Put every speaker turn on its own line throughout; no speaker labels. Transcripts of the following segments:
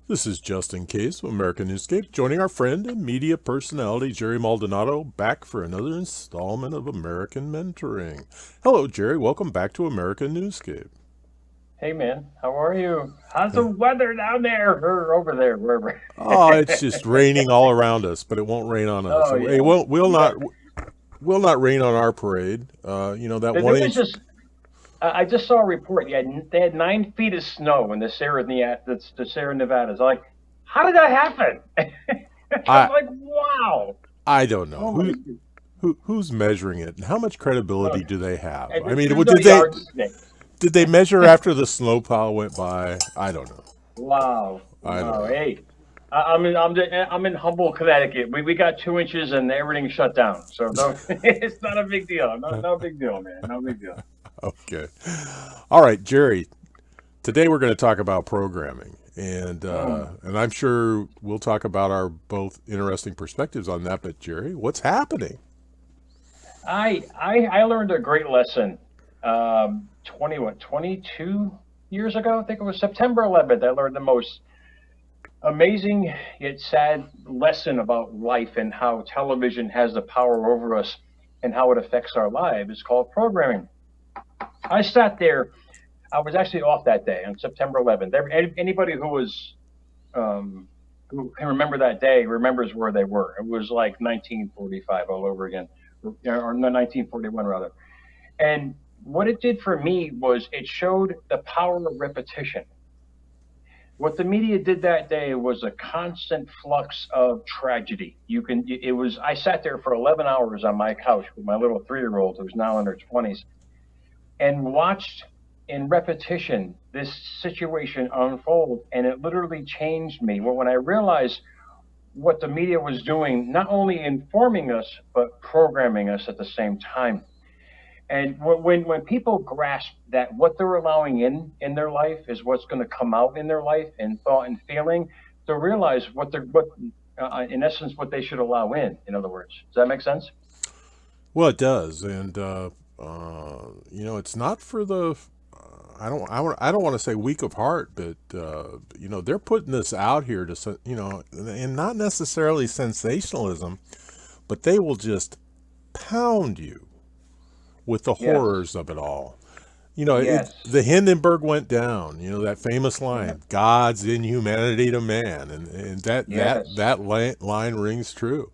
This is Justin Case of American Newscape, joining our friend and media personality Jerry Maldonado back for another installment of American Mentoring. Hello, Jerry. Welcome back to American Newscape.
Hey man, how are you? How's the
Eh,
weather down there or over there, wherever?
Oh, it's just raining all around us, but it won't rain on us.
Oh
It
yeah,
won't.
you got.
Will not rain on our parade. That
There
one
was
inch.
just. I just saw a report. They had 9 feet of snow in the Sierra Nevadas. I'm like, how did that happen? I'm
I
like, wow.
I don't know
Oh my.
who's measuring it and how much
Oh,
credibility do they have.
and
I mean,
there's no
did they
yardstick.
measure after the snowplow went by? I don't know.
Wow,
I don't
wow.
know.
Hey, I'm in Humboldt, Connecticut. We got 2 inches and everything shut down. So no, it's not a big deal. No big deal, man. No big deal.
Okay. All right, Jerry. Today we're going to talk about programming,
Mm.
and I'm sure we'll talk about our both interesting perspectives on that. But Jerry, what's happening?
I learned a great lesson. 22 years ago. I think it was September 11th. I learned the most amazing yet sad lesson about life and how television has the power over us and how it affects our lives. It's called programming. I sat there. I was actually off that day on September 11th. Anybody um, who can remember that day remembers where they were. It was like 1945 all over again, or no, 1941 rather. And what it did for me was it showed the power of repetition. What the media did that day was a constant flux of tragedy. I sat there for 11 hours on my couch with my little 3-year-old who's now in her 20s and watched in repetition this situation unfold. And it literally changed me. Well, when I realized what the media was doing, not only informing us, but programming us at the same time. And when people grasp that what they're allowing in their life is what's going to come out in their life in thought and feeling, to realize what in essence what they should allow in. In other words, does that make sense?
Well, it does, and it's not for the. I don't want to say weak of heart, but they're putting this out here to and not necessarily sensationalism, but they will just pound you with the
Yes.
horrors of it all.
Yes.
The Hindenburg went down. That famous
Yeah.
line, "God's inhumanity to man," and
Yes.
line rings true.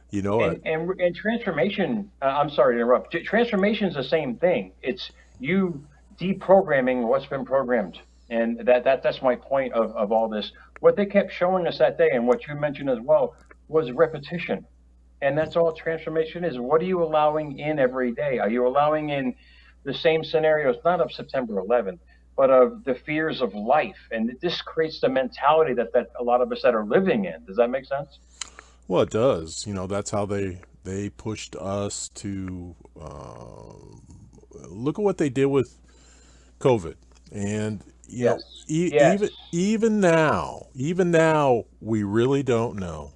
You know it.
And transformation. I'm sorry to interrupt. Transformation is the same thing. It's you deprogramming what's been programmed, and that's my point of all this. What they kept showing us that day, and what you mentioned as well, was repetition, and that's all transformation is. What are you allowing in every day? Are you allowing in the same scenarios, not of September 11th, but of the fears of life? And this creates the mentality that a lot of us that are living in. Does that make sense?
Well, it does. That's how they pushed us to look at what they did with COVID, and
Yes. Yes.
even now, we really don't know.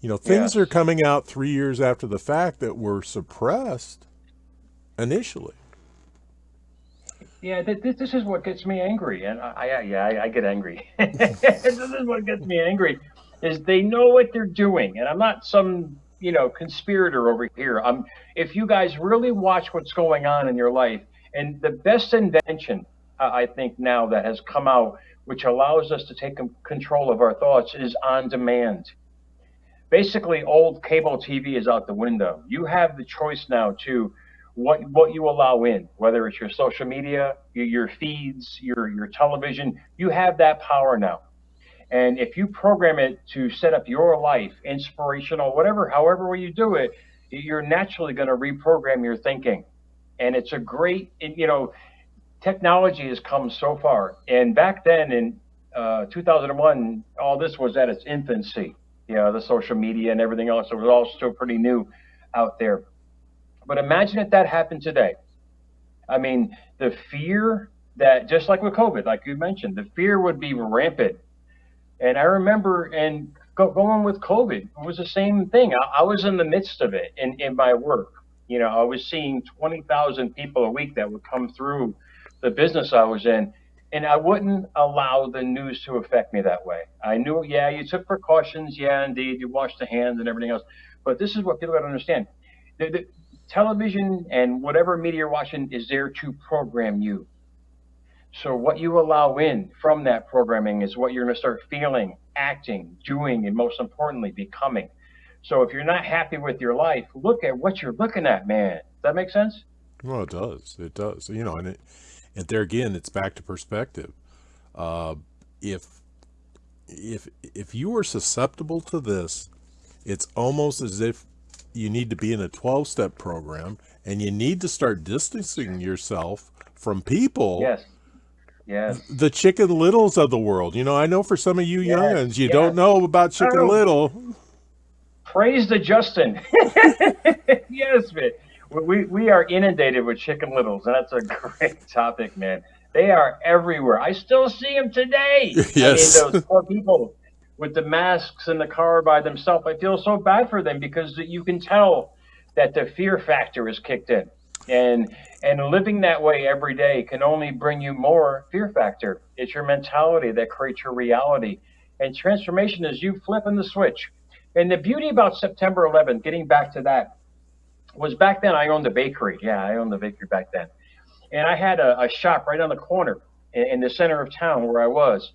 Things are
Yes.
coming out 3 years after the fact that were suppressed initially.
Yeah, this is what gets me angry, and I get angry. This is what gets me angry, is they know what they're doing, and I'm not some conspirator over here. If you guys really watch what's going on in your life, and the best invention I think now that has come out, which allows us to take control of our thoughts, is on demand. Basically old cable TV is out the window. You have the choice now to what you allow in, whether it's your social media, your feeds, your television. You have that power now. And if you program it to set up your life, inspirational, whatever, however you do it, you're naturally going to reprogram your thinking. And it's a great, technology has come so far. And back then in 2001, all this was at its infancy. The social media and everything else. It was all still pretty new out there. But imagine if that happened today. I mean, the fear that, just like with COVID, like you mentioned, the fear would be rampant. And I remember, and going with COVID, it was the same thing. I was in the midst of it in my work. I was seeing 20,000 people a week that would come through the business I was in. And I wouldn't allow the news to affect me that way. I knew, yeah, you took precautions. Yeah, indeed, you washed the hands and everything else. But this is what people got to understand: the television and whatever media you're watching is there to program you. So what you allow in from that programming is what you're going to start feeling, acting, doing, and most importantly, becoming. So if you're not happy with your life, look at what you're looking at, man. Does that make sense?
Well, it does. It does. And there again, it's back to perspective. Uh, if if you are susceptible to this, it's almost as if you need to be in a 12-step program and you need to start distancing yourself from people,
Yes, yes,
the Chicken Littles of the world. I know for some of you
yes,
youngins, you don't
yes.
know about Chicken
Oh,
Little.
praise the Justin. Yes, man. We are inundated with Chicken Littles, and that's a great topic, man. They are everywhere. I still see them today. I mean,
Yes.
those poor people with the masks in the car by themselves. I feel so bad for them because you can tell that the fear factor is kicked in, and and living that way every day can only bring you more fear factor. It's your mentality that creates your reality, and transformation is you flipping the switch. And the beauty about September 11th, getting back to that, was back then I owned a bakery. Yeah, I owned the bakery back then. And I had a shop right on the corner in the center of town where I was.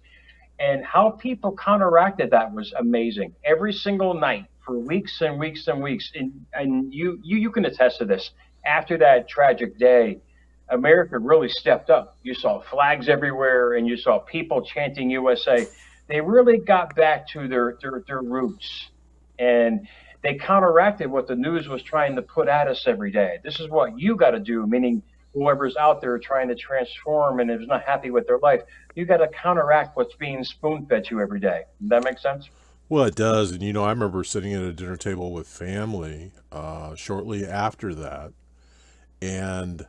And how people counteracted that was amazing. Every single night for weeks and weeks and weeks. And you can attest to this. After that tragic day, America really stepped up. You saw flags everywhere and you saw people chanting USA. They really got back to their roots. And they counteracted what the news was trying to put at us every day. This is what you got to do, meaning whoever's out there trying to transform and is not happy with their life, you got to counteract what's being spoon fed to you every day. Does that make sense?
Well, it does. And, I remember sitting at a dinner table with family shortly after that. And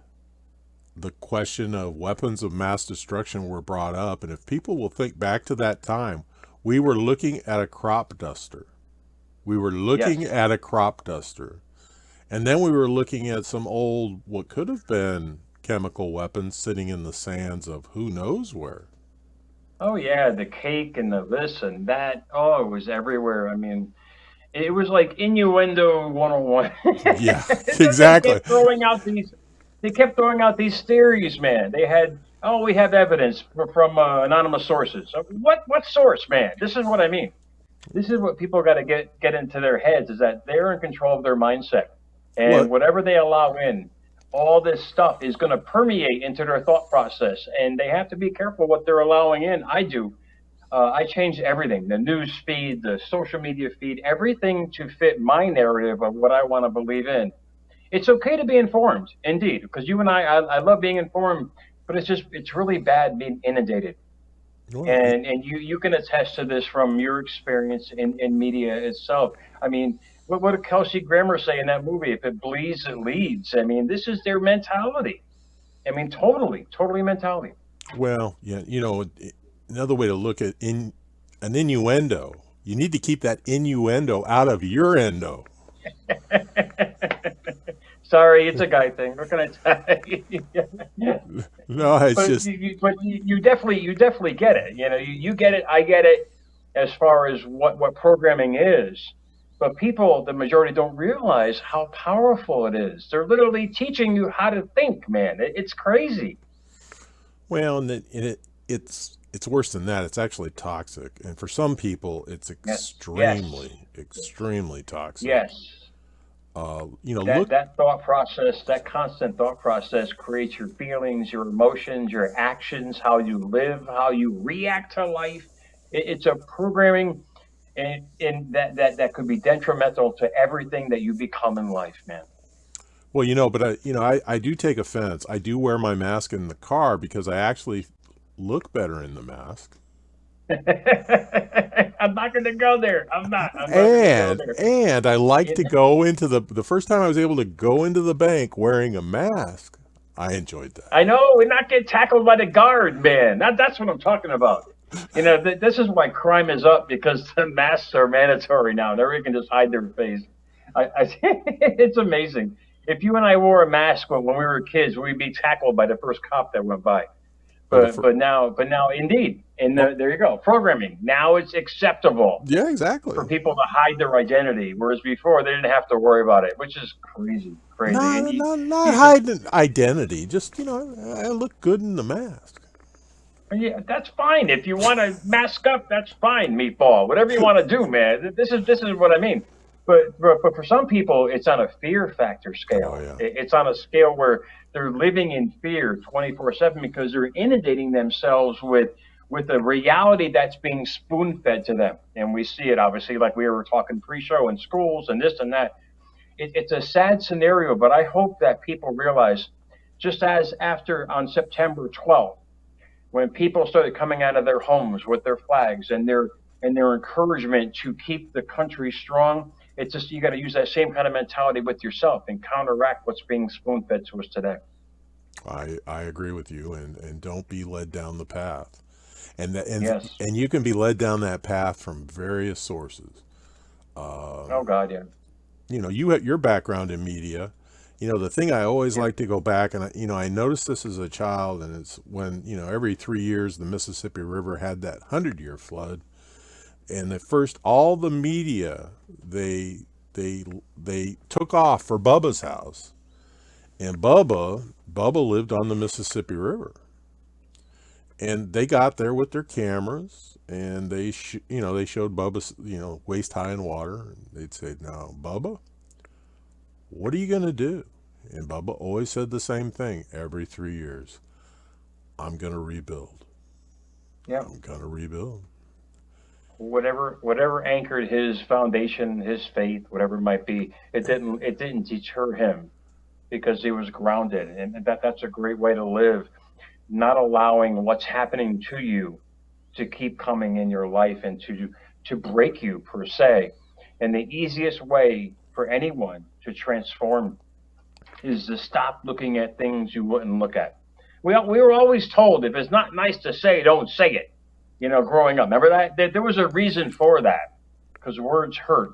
the question of weapons of mass destruction were brought up. And if people will think back to that time, we were looking at a crop duster. We were looking
Yes.
at a crop duster. And then we were looking at some old, what could have been chemical weapons sitting in the sands of who knows where.
Oh yeah, the cake and the this and that. Oh, it was everywhere. I mean, it was like innuendo 101.
Yeah,
They
exactly.
kept throwing out these. They kept throwing out these theories, man. They had, oh, we have evidence from anonymous sources. What source, man? This is what I mean. This is what people got to get into their heads is that they're in control of their mindset,
Well,
and whatever they allow in, all this stuff is going to permeate into their thought process, and they have to be careful what they're allowing in. I do. I change everything, the news feed, the social media feed, everything to fit my narrative of what I want to believe in. It's okay to be informed, indeed, because you and I love being informed, but it's really bad being inundated.
well,
And you can attest to this from your experience in media itself. I mean, what did Kelsey Grammer say in that movie? If it bleeds, it leads. I mean, this is their mentality. I mean, totally mentality.
yeah. Another way to look at an innuendo. You need to keep that innuendo out of your endo.
Sorry, it's a guy thing. What can I tell you?
No, it's
But
just
you definitely get it. You get it. I get it. As far as what programming is, but people, the majority, don't realize how powerful it is. They're literally teaching you how to think, man. It's crazy.
well, and it's worse than that. It's actually toxic, and for some people, it's
Yes, yes,
extremely toxic.
yes. That
Look.
that thought process, that constant thought process, creates your feelings, your emotions, your actions, how you live, how you react to life. It's a programming, and that could be detrimental to everything that you become in life, man.
Well, but I do take offense. I do wear my mask in the car because I actually look better in the mask.
I'm not going to go there. I'm not. I'm not going to go
And
there.
and I like
It,
to go into the first time I was able to go into the bank wearing a mask. I enjoyed that.
I know we're not getting tackled by the guard, man. That's what I'm talking about. This is why crime is up because the masks are mandatory now. Everybody can just hide their face. It's amazing. If you and I wore a mask when we were kids, we'd be tackled by the first cop that went by.
Or the
But now, indeed,
oh,
there you go, programming. Now it's acceptable
yeah,
for
exactly.
people to hide their identity, whereas before they didn't have to worry about it, which is crazy, crazy. And
Not
you just
hiding identity. Just I look good in the mask.
yeah, that's fine. If you want to mask up, that's fine, meatball. Whatever you want to do, man. This is what I mean. But for some people, it's on a fear factor
Oh
scale.
yeah.
It's on a scale where they're living in fear 24/7 because they're inundating themselves with a reality that's being spoon fed to them. And we see it obviously, like we were talking pre-show in schools and this and that. It's a sad scenario, but I hope that people realize, just as after on September 12th when people started coming out of their homes with their flags and their encouragement to keep the country strong. It's just you got to use that same kind of mentality with yourself and counteract what's being spoon fed to us today.
I agree with you, and don't be led down the path. And that
Yes.
and you can be led down that path from various sources.
Oh God, yeah.
You have your background in media. The thing I always
Yeah.
like to go back, and I noticed this as a child, and it's when every 3 years the Mississippi River had that 100-year flood, and at first all the media they they took off for Bubba's house, and Bubba lived on the Mississippi River, and they got there with their cameras, and they showed Bubba waist high in water, and they'd say, "Now, Bubba, what are you gonna do?" And Bubba always said the same thing every 3 years: "I'm gonna rebuild.
Yeah.
I'm gonna rebuild."
Whatever anchored his foundation, his faith, whatever it might be, it didn't deter him because he was grounded, and that's a great way to live. Not allowing what's happening to you to keep coming in your life and to break you per se. And the easiest way for anyone to transform is to stop looking at things you wouldn't look at. We were always told if it's not nice to say, don't say it. Growing up, remember that there was a reason for that because words hurt.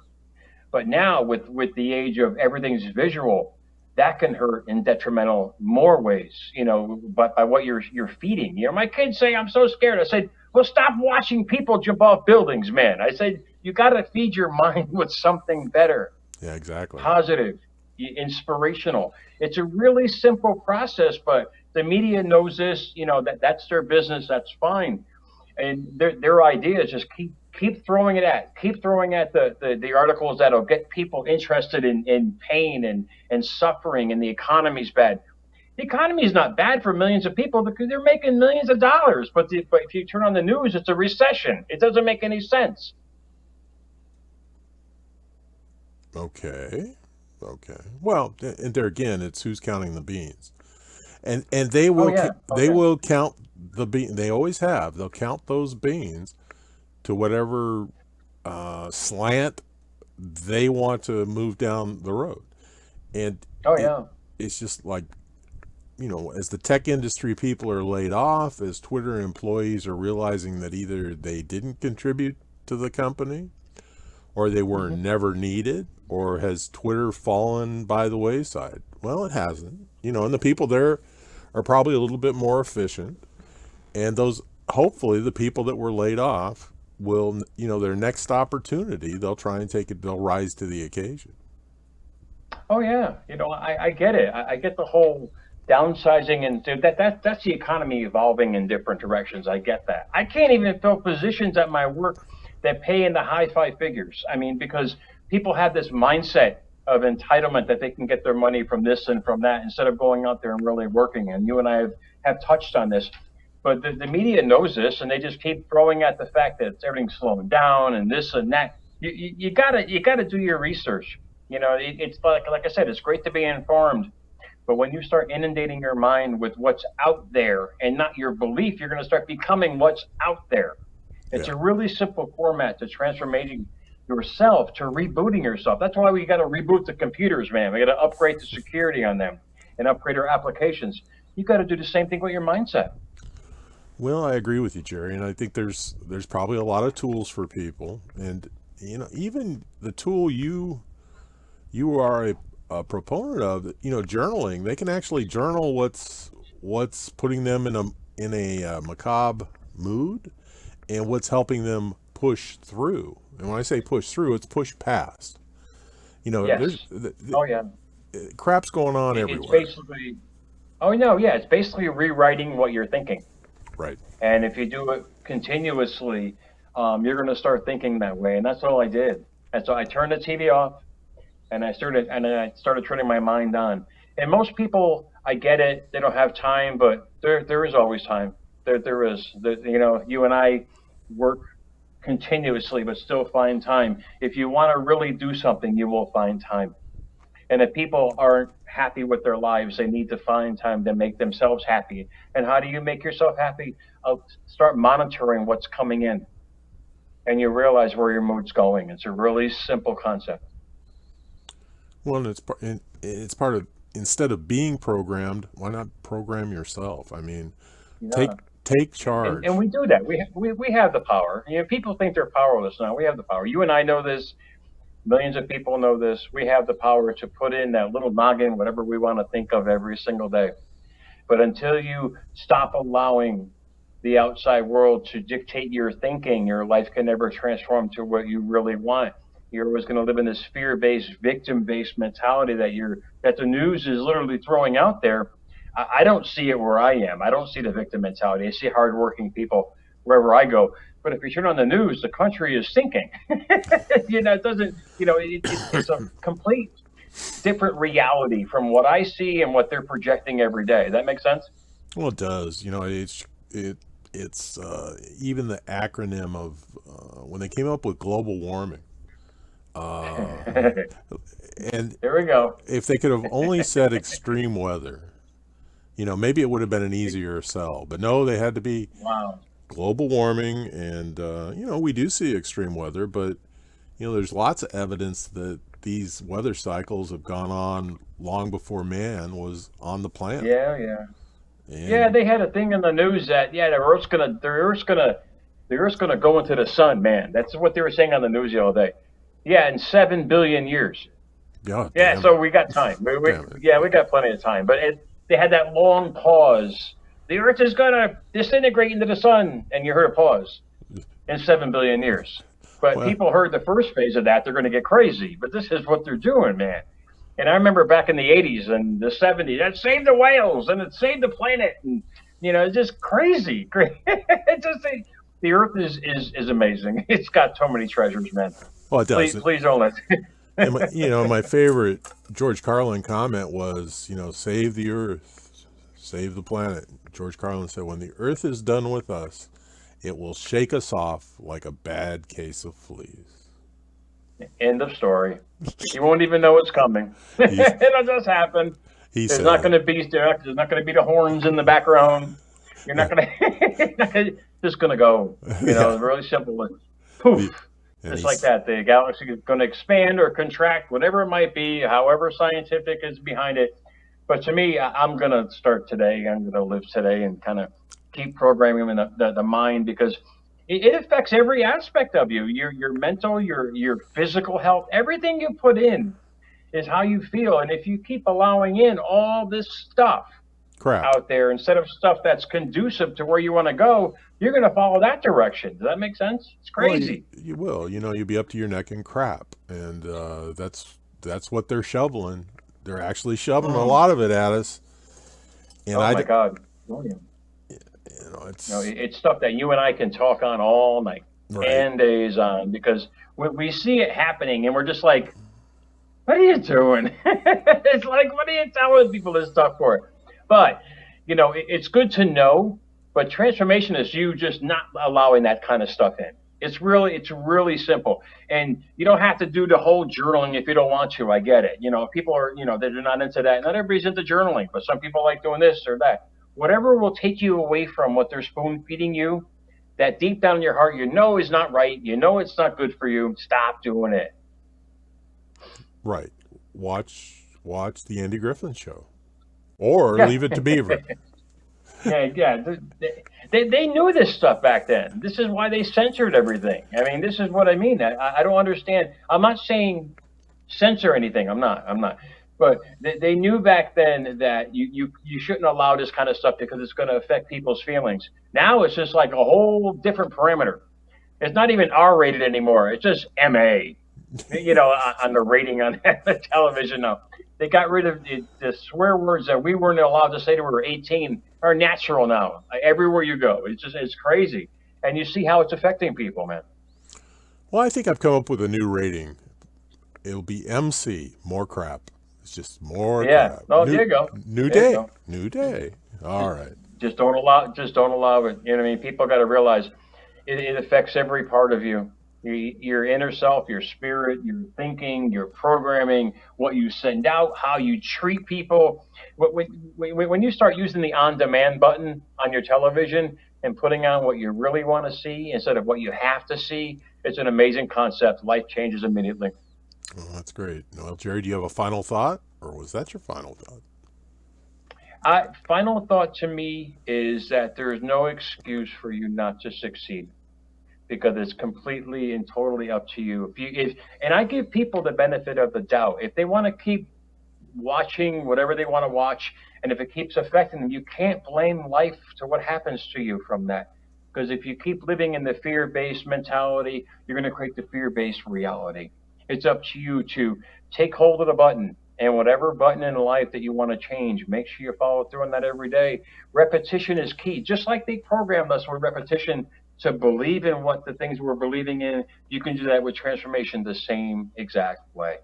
But now with the age of everything's visual, that can hurt in detrimental more ways, but by what you're feeding. My kids say, I'm so scared. I said, well, stop watching people jump off buildings, man. I said, you got to feed your mind with something better,
Yeah, exactly.
positive, inspirational. It's a really simple process, but the media knows this, that's their business. That's fine. And their idea is just keep throwing at the articles that'll get people interested in pain and suffering, and the economy's bad. The economy is not bad for millions of people because they're making millions of dollars. But if you turn on the news, it's a recession. It doesn't make any sense.
Okay. Okay. Well, and there again, it's who's counting the beans, and they
Oh
will
yeah. Oh
they
yeah.
will count the bean. They always have. They'll count those beans to whatever slant they want to move down the road, and
Oh
it
yeah.
it's just like as the tech industry people are laid off, as Twitter employees are realizing that either they didn't contribute to the company, or they were
Hmm.
never needed, or has Twitter fallen by the wayside? Well, it hasn't. And the people there are probably a little bit more efficient, and those hopefully the people that were laid off will, their next opportunity, they'll try and take it, they'll rise to the occasion.
Oh yeah. I get it. I get the whole downsizing and that's the economy evolving in different directions. I get that. I can't even fill positions at my work that pay in the high five figures. I mean, because people have this mindset of entitlement that they can get their money from this and from that instead of going out there and really working. And you and I have touched on this. But the media knows this, and they just keep throwing at the fact that everything's slowing down and this and that. You gotta do your research. It's like I said, it's great to be informed, but when you start inundating your mind with what's out there and not your belief, you're going to start becoming what's out there. It's
Yeah.
a really simple format to transforming yourself, to rebooting yourself. That's why we got to reboot the computers, man. We got to upgrade the security on them and upgrade our applications. You got to do the same thing with your mindset.
Well, I agree with you, Jerry, and I think there's probably a lot of tools for people, and even the tool you are a proponent of, journaling. They can actually journal what's putting them in a macabre mood, and what's helping them push through. And when I say push through, it's push past. There's
Yes. Oh yeah.
crap's going on
It's
everywhere.
basically. Oh no, yeah. It's basically rewriting what you're thinking.
Right.
And if you do it continuously, you're going to start thinking that way. And that's all I did. And so I turned the TV off, and I started turning my mind on. And most people, I get it, they don't have time, but there is always time. There is. You and I work continuously, but still find time. If you want to really do something, you will find time. And if people aren't happy with their lives, they need to find time to make themselves happy. And how do you make yourself happy? Start monitoring what's coming in, and you realize where your mood's going. It's a really simple concept.
Well, it's part of, instead of being programmed, why not program yourself? I mean, take
Yeah.
take
And
charge.
we do that. We have the power. People think they're powerless now. We have the power. You and I know this. Millions of people know this. We have the power to put in that little noggin, whatever we want to think of every single day. But until you stop allowing the outside world to dictate your thinking, your life can never transform to what you really want. You're always going to live in this fear-based, victim-based mentality that the news is literally throwing out there. I don't see it where I am. I don't see the victim mentality. I see hardworking people wherever I go. But if you turn on the news, the country is sinking. It doesn't. It's a complete different reality from what I see and what they're projecting every day. That makes sense?
Well, it does. It's even the acronym of when they came up with global warming. Uh,
There
and
we go.
if they could have only said extreme weather, maybe it would have been an easier sell. But no, they had to be
Wow.
global warming, and we do see extreme weather, but there's lots of evidence that these weather cycles have gone on long before man was on the planet.
Yeah, yeah. Yeah,
And
they had a thing in the news that the Earth's gonna go into the sun, man. That's what they were saying on the news the other day. Yeah, in 7 billion years.
God
Yeah,
damn it,
so we got time.
damn it.
Yeah, we got plenty of time. But they had that long pause. The Earth is gonna disintegrate into the sun, and you heard a pause in 7 billion years. But
Well,
people heard the first phase of that, they're going to get crazy. But this is what they're doing, man. And I remember back in the 80s and the 70s, that saved the whales and it saved the planet. And, it's just crazy. It's just the Earth is amazing. It's got so many treasures, man.
well, it
Please,
does.
please don't let.
And my favorite George Carlin comment was, save the Earth, save the planet. George Carlin said, when the Earth is done with us, it will shake us off like a bad case of fleas.
End of story. You won't even know it's coming.
He
It'll just happen.
he
There's
said
not
it.
going to be there's not going to be the horns in the background. You're not going to just going to go.
Yeah.
Really simple.
The,
Poof,
and
just like that. The galaxy is going to expand or contract, whatever it might be, however scientific is behind it. But to me, I'm going to start today. I'm going to live today and kind of keep programming in the mind because it affects every aspect of you. Your mental, your physical health, everything you put in is how you feel. And if you keep allowing in all this stuff
crap.
out there instead of stuff that's conducive to where you want to go, you're going to follow that direction. Does that make sense? It's
Well, you,
crazy.
you will. You'll be up to your neck in crap, and that's what they're shoveling. They're actually shoveling a
Mm.
lot of it at us, and
Oh my God. Oh, yeah. No,
it's
it's stuff that you and I can talk on all night
right.
and days on because we see it happening and we're just like, what are you doing? It's like, what are you telling people this stuff for? But, it's good to know, but transformation is you just not allowing that kind of stuff in. It's really simple. And you don't have to do the whole journaling if you don't want to. I get it. People are, they're not into that. Not everybody's into journaling, but some people like doing this or that. Whatever will take you away from what they're spoon feeding you, that deep down in your heart, is not right. It's not good for you. Stop doing it.
Right. Watch the Andy Griffin show, or
Yeah.
leave it to Beaver.
Yeah, yeah. They knew this stuff back then. This is why they censored everything. I mean, this is what I mean. I don't understand. I'm not saying censor anything. I'm not. But they knew back then that you shouldn't allow this kind of stuff because it's going to affect people's feelings. Now it's just like a whole different parameter. It's not even R rated anymore. It's just MA. On the rating on the television now. They got rid of the swear words that we weren't allowed to say till we were 18 are natural now. Everywhere you go, it's crazy, and you see how it's affecting people, man.
Well, I think I've come up with a new rating. It'll be MC, more crap. It's just more
Yeah.
crap.
Oh, there you go.
New
There you
day,
go.
new day. All right.
Just don't allow it. You know what I mean? People got to realize it affects every part of you. Your inner self, your spirit, your thinking, your programming, what you send out, how you treat people. When you start using the on-demand button on your television and putting on what you really want to see instead of what you have to see, it's an amazing concept. Life changes immediately.
Well, that's great. Well, Jerry, do you have a final thought, or was that your final thought?
Final thought to me is that there is no excuse for you not to succeed because it's completely and totally up to you. And I give people the benefit of the doubt. If they want to keep watching whatever they want to watch, and if it keeps affecting them, you can't blame life to what happens to you from that. Because if you keep living in the fear-based mentality, you're going to create the fear-based reality. It's up to you to take hold of the button, and whatever button in life that you want to change, make sure you follow through on that every day. Repetition is key. Just like they programmed us with repetition to believe in what the things we're believing in, you can do that with transformation the same exact way.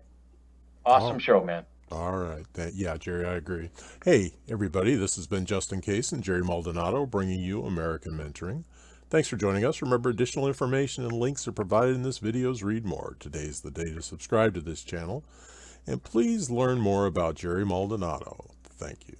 Awesome
Oh,
show, man.
all right. Yeah, Jerry, I agree. Hey, everybody, this has been Justin Case and Jerry Maldonado bringing you American Mentoring. Thanks for joining us. Remember, additional information and links are provided in this video's Read More. Today's the day to subscribe to this channel. And please learn more about Jerry Maldonado. Thank you.